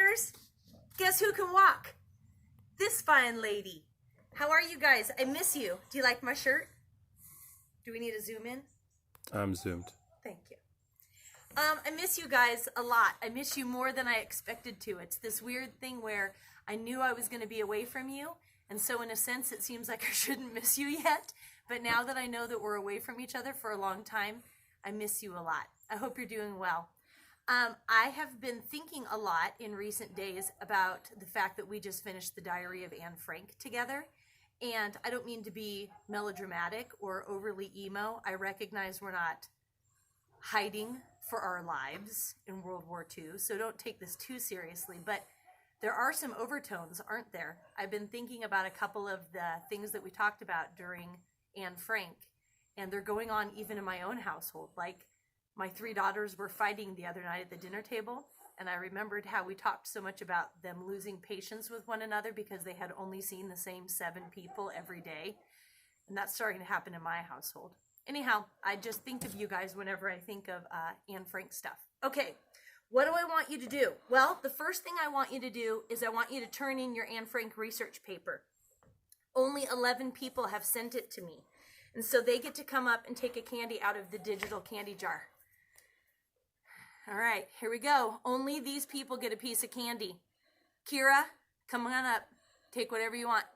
Runners, guess who can walk? This fine lady. How are you guys? I miss you. Do you like my shirt? Do we need to zoom in? I'm zoomed. Thank you. I miss you guys a lot. I miss you more than I expected to. It's this weird thing where I knew I was going to be away from you, and so in a sense it seems like I shouldn't miss you yet. But now that I know that we're away from each other for a long time, I miss you a lot. I hope you're doing well. I have been thinking a lot in recent days about the fact that we just finished The Diary of Anne Frank together. And I don't mean to be melodramatic or overly emo. I recognize we're not hiding for our lives in World War II, so don't take this too seriously. But there are some overtones, aren't there? I've been thinking about a couple of the things that we talked about during Anne Frank, and they're going on even in my own household. Like, my 3 daughters were fighting the other night at the dinner table, and I remembered how we talked so much about them losing patience with one another because they had only seen the same 7 people every day. And that's starting to happen in my household. Anyhow, I just think of you guys whenever I think of Anne Frank stuff. Okay, what do I want you to do? Well, the first thing I want you to do is I want you to turn in your Anne Frank research paper. Only 11 people have sent it to me. And so they get to come up and take a candy out of the digital candy jar. All right, here we go. Only these people get a piece of candy. Kira, come on up. Take whatever you want.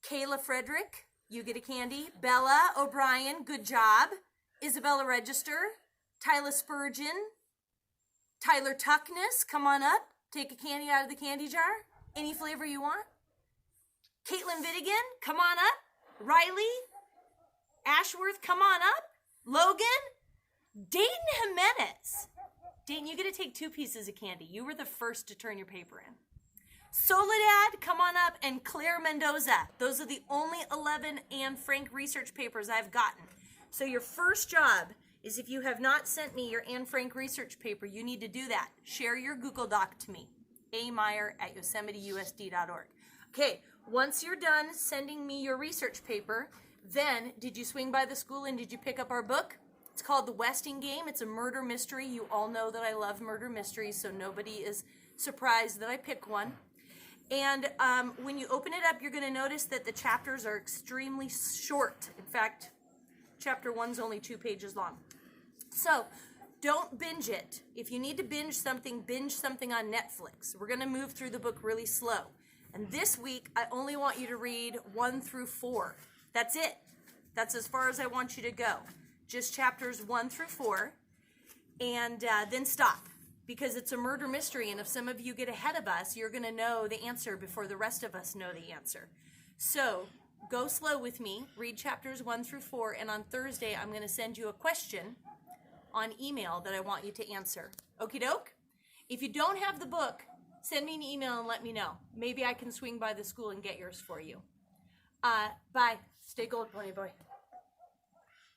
Kayla Frederick, you get a candy. Bella O'Brien, good job. Isabella Register. Tyler Spurgeon. Tyler Tuckness, come on up. Take a candy out of the candy jar. Any flavor you want. Caitlin Vittigan, come on up. Riley Ashworth, come on up. Logan. Dayton Jimenez. Dayton, you get to take 2 pieces of candy. You were the first to turn your paper in. Soledad, come on up. And Claire Mendoza. Those are the only 11 Anne Frank research papers I've gotten. So your first job is, if you have not sent me your Anne Frank research paper, you need to do that. Share your Google Doc to me. ameyer@yosemiteusd.org. Okay, once you're done sending me your research paper, then did you swing by the school and did you pick up our book? It's called The Westing Game. It's a murder mystery. You all know that I love murder mysteries, so nobody is surprised that I pick one. And when you open it up, you're going to notice that the chapters are extremely short. In fact, chapter 1's only 2 pages long. So don't binge it. If you need to binge something on Netflix. We're going to move through the book really slow. And this week, I only want you to read 1 through 4. That's it. That's as far as I want you to go. Just chapters 1 through 4, and then stop, because it's a murder mystery, and if some of you get ahead of us, you're going to know the answer before the rest of us know the answer. So go slow with me, read chapters 1 through 4, and on Thursday, I'm going to send you a question on email that I want you to answer. Okie doke? If you don't have the book, send me an email and let me know. Maybe I can swing by the school and get yours for you. Bye. Stay gold, pony boy.